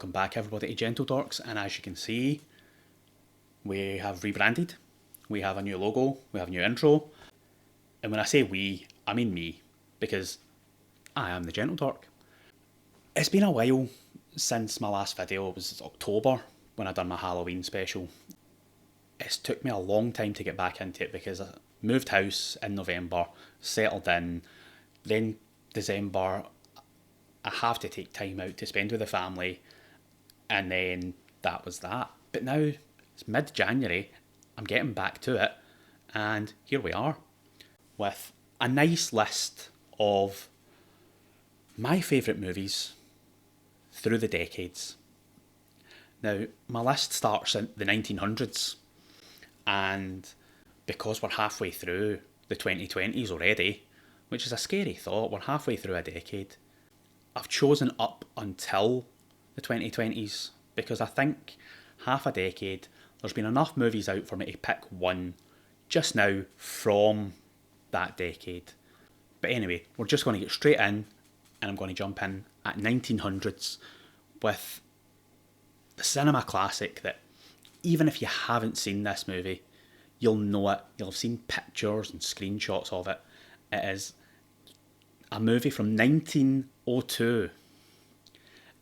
Welcome back everybody to Gentle Talks, and as you can see, we have rebranded, we have a new logo, we have a new intro, and when I say we, I mean me, because I am the Gentle Talk. It's been a while since my last video. It was October when I done my Halloween special. It's took me a long time to get back into it because I moved house in November, settled in, then December I have to take time out to spend with the family, and then that was that. But now it's mid-January, I'm getting back to it, and here we are with a nice list of my favourite movies through the decades. Now, my list starts in the 1900s, and because we're halfway through the 2020s already, which is a scary thought, we're halfway through a decade, I've chosen up until the 2020s because I think half a decade, there's been enough movies out for me to pick one just now from that decade. But anyway, we're just going to get straight in, and I'm going to jump in at 1900s with the cinema classic that even if you haven't seen this movie, you'll know it, you'll have seen pictures and screenshots of it. It is a movie from 1902,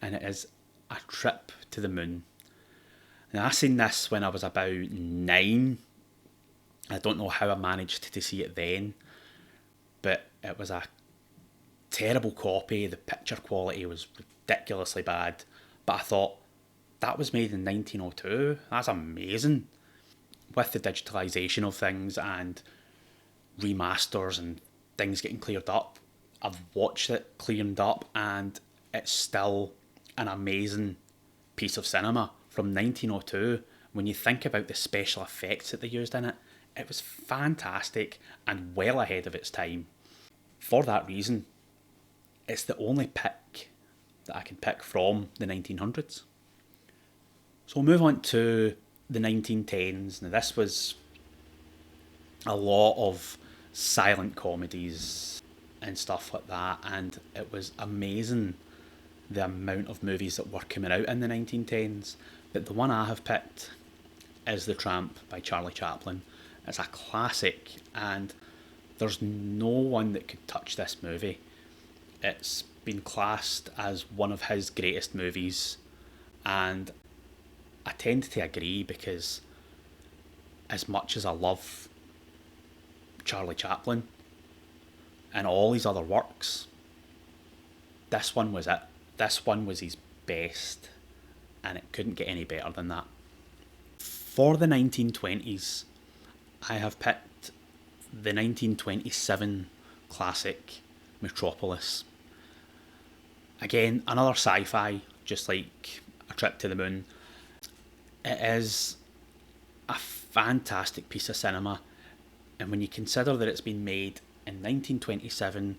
and it is A Trip to the Moon. Now, I seen this when I was about 9. I don't know how I managed to see it then, but it was a terrible copy. The picture quality was ridiculously bad, but I thought, that was made in 1902, that's amazing. With the digitalisation of things and remasters and things getting cleared up, I've watched it cleared up, and it's still an amazing piece of cinema from 1902. When you think about the special effects that they used in it, it was fantastic and well ahead of its time. For that reason, it's the only pick that I can pick from the 1900s. So we'll move on to the 1910s. Now, this was a lot of silent comedies and stuff like that, and it was amazing the amount of movies that were coming out in the 1910s. But the one I have picked is The Tramp by Charlie Chaplin. It's a classic, and there's no one that could touch this movie. It's been classed as one of his greatest movies, and I tend to agree because as much as I love Charlie Chaplin and all his other works, this one was it. This one was his best, and it couldn't get any better than that. For the 1920s, I have picked the 1927 classic Metropolis. Again, another sci-fi, just like A Trip to the Moon. It is a fantastic piece of cinema, and when you consider that it's been made in 1927,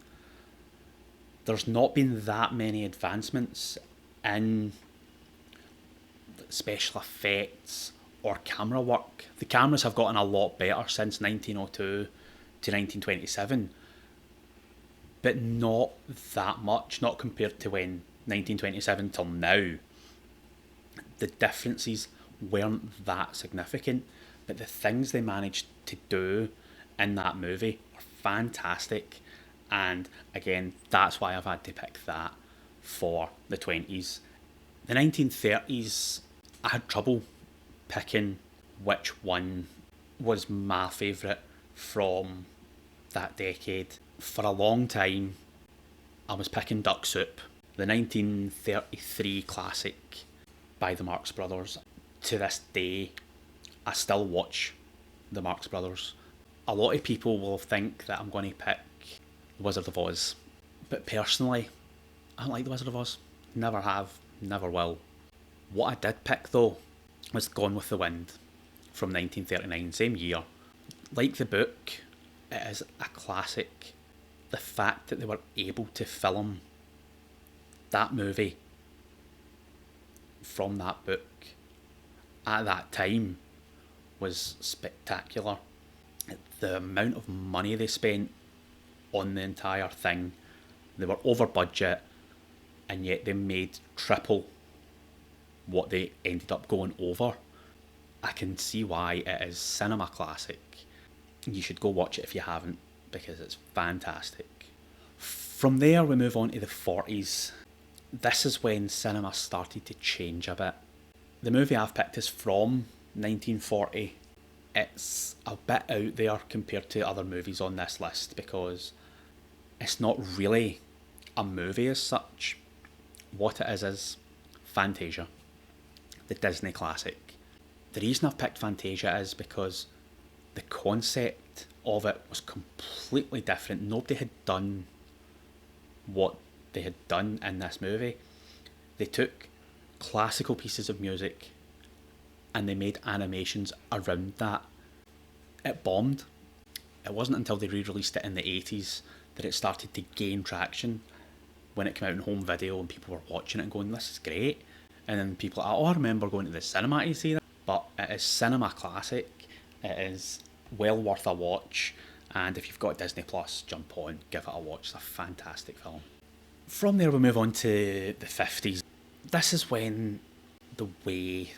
there's not been that many advancements in special effects or camera work. The cameras have gotten a lot better since 1902 to 1927, but not that much, not compared to when 1927 till now. The differences weren't that significant, but the things they managed to do in that movie are fantastic, and again, that's why I've had to pick that for the 20s. The 1930s, I had trouble picking which one was my favourite from that decade. For a long time, I was picking Duck Soup, the 1933 classic by the Marx Brothers. To this day, I still watch the Marx Brothers. A lot of people will think that I'm going to pick The Wizard of Oz, but personally, I don't like The Wizard of Oz. Never have, never will. What I did pick though was Gone with the Wind from 1939, same year. Like the book, it is a classic. The fact that they were able to film that movie from that book at that time was spectacular. The amount of money they spent on the entire thing, they were over budget, and yet they made triple what they ended up going over, I can see why it is cinema classic. You should go watch it if you haven't, because it's fantastic. From there, we move on to the 40s. This is when cinema started to change a bit. The movie I've picked is from 1940. It's a bit out there compared to other movies on this list because it's not really a movie as such. What it is Fantasia, the Disney classic. The reason I've picked Fantasia is because the concept of it was completely different. Nobody had done what they had done in this movie. They took classical pieces of music and they made animations around that. It bombed. It wasn't until they re-released it in the 80s that it started to gain traction, when it came out in home video and people were watching it and going, this is great. And then people are like, oh, I remember going to the cinema to see that. But it is cinema classic. It is well worth a watch. And if you've got Disney Plus, jump on, give it a watch. It's a fantastic film. From there, we move on to the 50s. This is when the way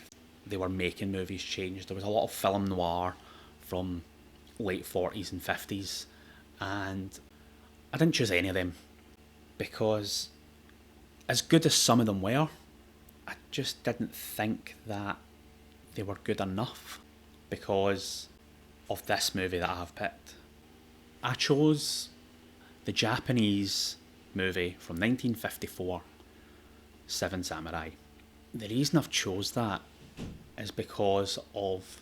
they were making movies changed. There was a lot of film noir from late 40s and 50s. And I didn't choose any of them because, as good as some of them were, I just didn't think that they were good enough because of this movie that I have picked. I chose the Japanese movie from 1954, Seven Samurai. The reason I've chose that is because of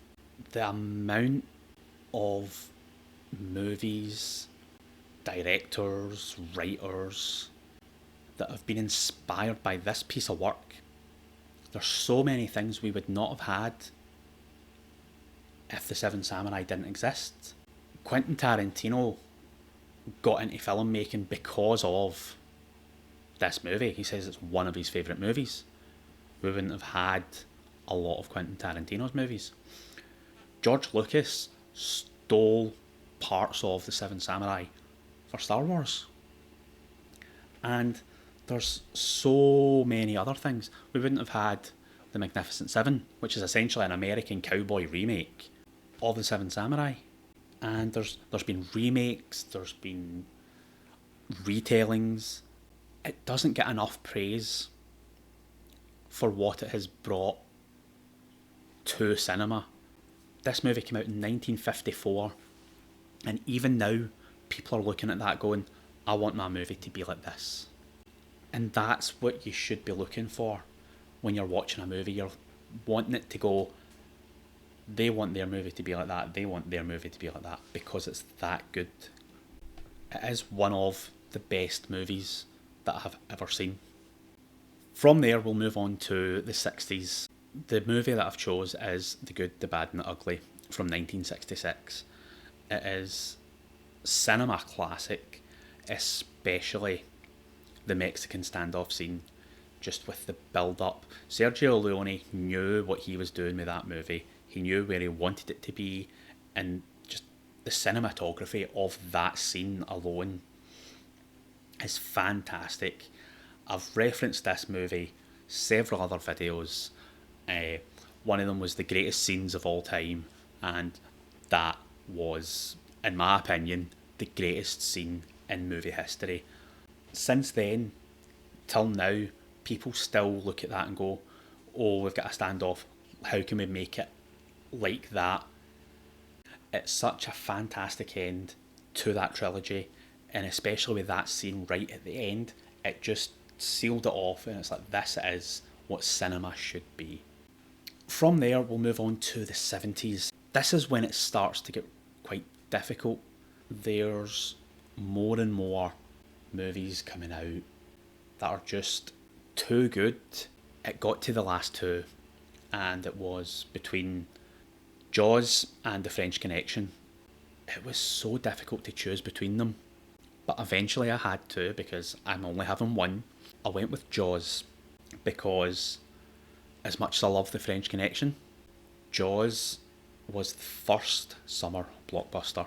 the amount of movies, directors, writers that have been inspired by this piece of work. There's so many things we would not have had if the Seven Samurai didn't exist. Quentin Tarantino got into filmmaking because of this movie. He says it's one of his favourite movies. We wouldn't have had a lot of Quentin Tarantino's movies. George Lucas stole parts of the Seven Samurai for Star Wars. And there's so many other things. We wouldn't have had The Magnificent Seven, which is essentially an American cowboy remake of the Seven Samurai. And there's been remakes, there's been retellings. It doesn't get enough praise for what it has brought to cinema. This movie came out in 1954, and even now people are looking at that going, I want my movie to be like this. And that's what you should be looking for when you're watching a movie. You're wanting it to go, they want their movie to be like that, they want their movie to be like that, because it's that good. It is one of the best movies that I have ever seen. From there, we'll move on to the 60s. The movie that I've chose is The Good, the Bad and the Ugly from 1966. It is cinema classic, especially the Mexican standoff scene, just with the build-up. Sergio Leone knew what he was doing with that movie. He knew where he wanted it to be, and just the cinematography of that scene alone is fantastic. I've referenced this movie several other videos. One of them was the greatest scenes of all time, and that was, in my opinion, the greatest scene in movie history. Since then, till now, people still look at that and go, oh, we've got a standoff, how can we make it like that? It's such a fantastic end to that trilogy, and especially with that scene right at the end, it just sealed it off, and it's like, this is what cinema should be. From there, we'll move on to the 70s. This is when it starts to get quite difficult. There's more and more movies coming out that are just too good. It got to the last two, and it was between Jaws and The French Connection. It was so difficult to choose between them, but eventually I had to, because I'm only having one. I went with Jaws because, as much as I love The French Connection, Jaws was the first summer blockbuster,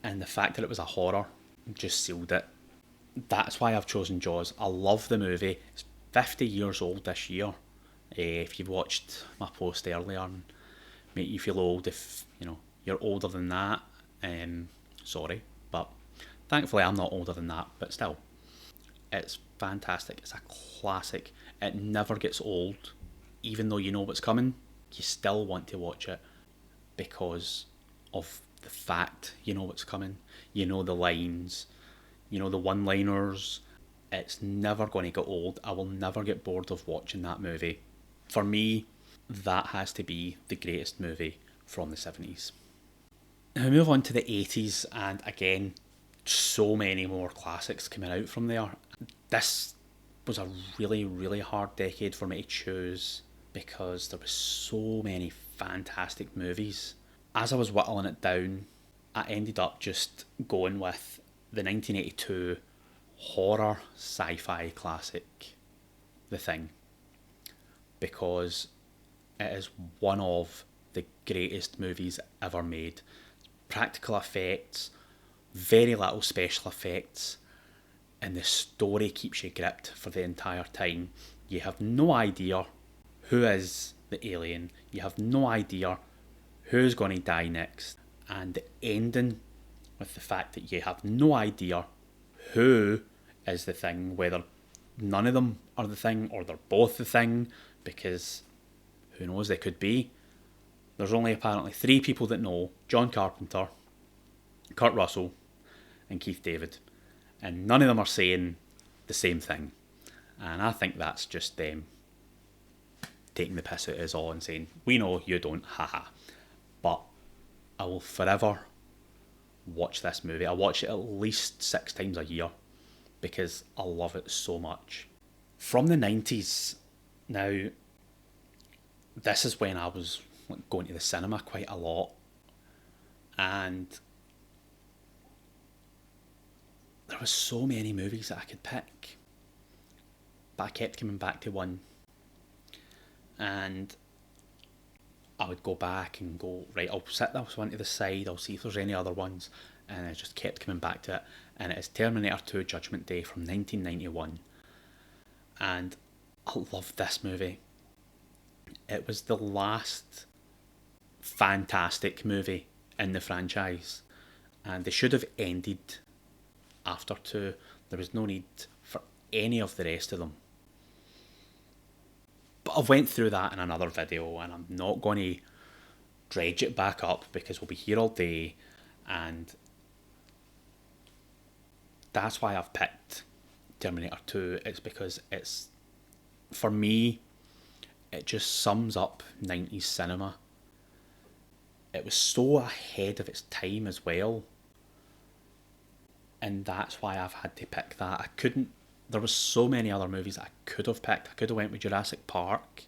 and the fact that it was a horror just sealed it. That's why I've chosen Jaws. I love the movie. It's 50 years old this year, If you've watched my post earlier and make you feel old, if you're older than that, sorry, but thankfully I'm not older than that. But still, it's fantastic. It's a classic. It never gets old, even though you know what's coming. You still want to watch it because of the fact you know what's coming. You know the lines, you know the one-liners. It's never going to get old. I will never get bored of watching that movie. For me, that has to be the greatest movie from the 70s. Now we move on to the 80s, and again, so many more classics coming out from there. This was a really, really hard decade for me to choose because there was so many fantastic movies. As I was whittling it down, I ended up just going with the 1982 horror sci-fi classic, The Thing, because it is one of the greatest movies ever made. Practical effects, very little special effects, and the story keeps you gripped for the entire time. You have no idea who is the alien, you have no idea who's going to die next, and the ending with the fact that you have no idea who is the Thing, whether none of them are the Thing or they're both the Thing, because who knows, they could be. There's only apparently 3 people that know: John Carpenter, Kurt Russell, and Keith David. And none of them are saying the same thing. And I think that's just them taking the piss out of us all and saying, we know, you don't, haha. But I will forever watch this movie. I watch it at least 6 times a year because I love it so much. From the 90s, now, this is when I was going to the cinema quite a lot, and there was so many movies that I could pick, but I kept coming back to one, and I would go back and go, right, I'll set this one to the side, I'll see if there's any other ones, and I just kept coming back to it, and it is Terminator 2 Judgment Day from 1991, and I love this movie. It was the last fantastic movie in the franchise, and they should have ended after 2. There was no need for any of the rest of them. But I've went through that in another video, and I'm not going to dredge it back up because we'll be here all day, and that's why I've picked Terminator 2. It's because it's, for me, it just sums up 90s cinema. It was so ahead of its time as well, and that's why I've had to pick that. I couldn't, there was so many other movies that I could have picked. I could have went with Jurassic Park,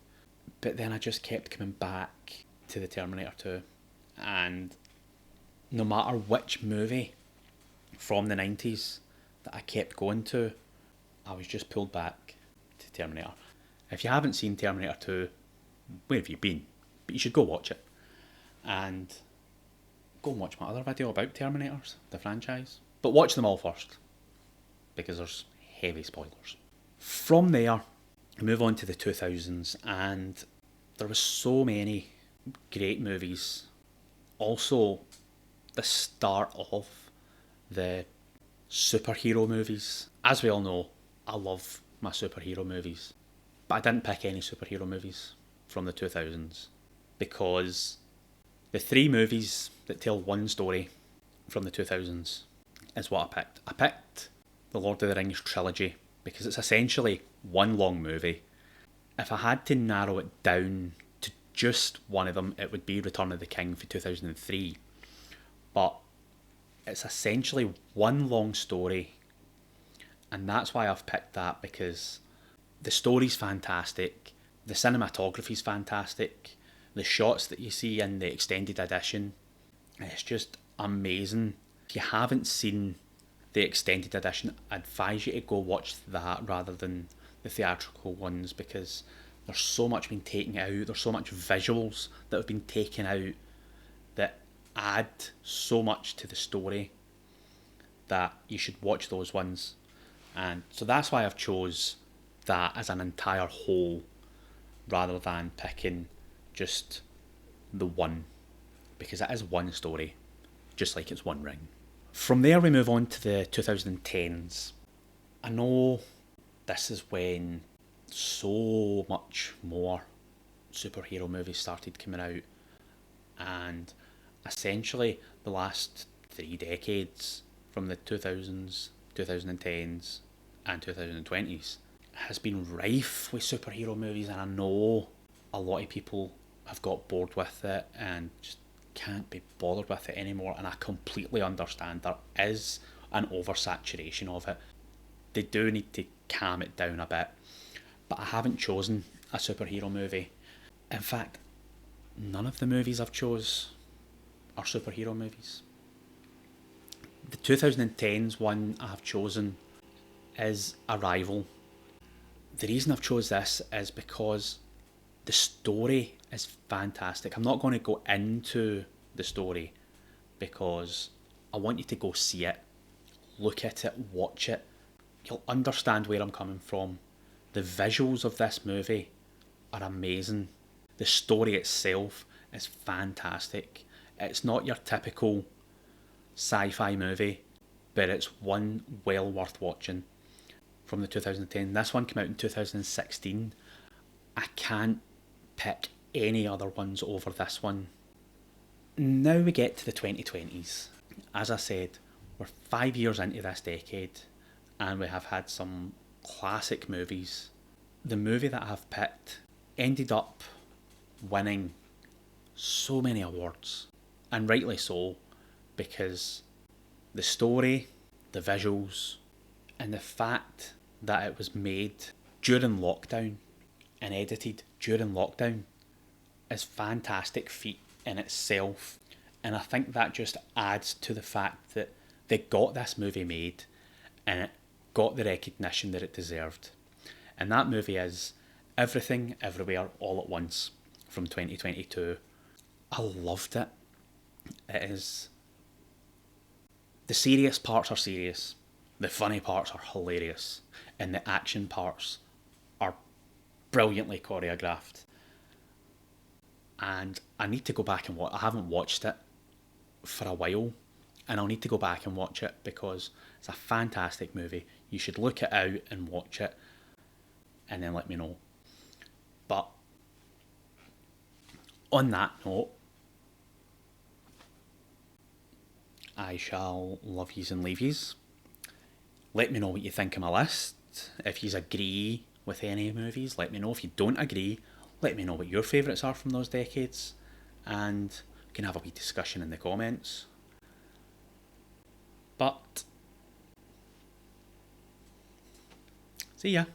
but then I just kept coming back to the Terminator 2, and no matter which movie from the 90s that I kept going to, I was just pulled back to Terminator. If you haven't seen Terminator 2, where have you been? But you should go watch it. And go and watch my other video about Terminators, the franchise. But watch them all first, because there's heavy spoilers. From there, we move on to the 2000s, and there was so many great movies. Also, the start of the superhero movies. As we all know, I love my superhero movies. But I didn't pick any superhero movies from the 2000s because the 3 movies that tell one story from the 2000s is what I picked. I picked the Lord of the Rings trilogy because it's essentially one long movie. If I had to narrow it down to just one of them, it would be Return of the King for 2003. But it's essentially one long story, and that's why I've picked that, because the story's fantastic, the cinematography's fantastic, the shots that you see in the extended edition, it's just amazing. If you haven't seen the extended edition, I advise you to go watch that rather than the theatrical ones, because there's so much been taken out, there's so much visuals that have been taken out that add so much to the story that you should watch those ones. And so that's why I've chose that as an entire whole rather than picking just the one, because it is one story, just like it's One Ring. From there, we move on to the 2010s. I know this is when so much more superhero movies started coming out, and essentially the last 3 decades, from the 2000s, 2010s, and 2020s, has been rife with superhero movies, and I know a lot of people have got bored with it and just can't be bothered with it anymore, and I completely understand. There is an oversaturation of it. They do need to calm it down a bit, but I haven't chosen a superhero movie. In fact, none of the movies I've chose are superhero movies. The 2010s one I have chosen is Arrival. The reason I've chose this is because the story is fantastic. I'm not going to go into the story because I want you to go see it, look at it, watch it. You'll understand where I'm coming from. The visuals of this movie are amazing. The story itself is fantastic. It's not your typical sci-fi movie, but it's one well worth watching. From the 2010, this one came out in 2016. I can't pick any other ones over this one. Now we get to the 2020s. As I said, we're 5 years into this decade and we have had some classic movies. The movie that I've picked ended up winning so many awards, and rightly so, because the story, the visuals, and the fact that it was made during lockdown and edited during lockdown is fantastic feat in itself. And I think that just adds to the fact that they got this movie made and it got the recognition that it deserved. And that movie is Everything Everywhere All at Once from 2022. I loved it. It is... The serious parts are serious, the funny parts are hilarious, and the action parts are brilliantly choreographed. And I need to go back and watch. I haven't watched it for a while, and I'll need to go back and watch it because it's a fantastic movie. You should look it out and watch it, and then let me know. But on that note, I shall love yous and leave yous. Let me know what you think of my list. If yous agree with any movies, let me know. If you don't agree, let me know what your favourites are from those decades, and we can have a wee discussion in the comments. But see ya.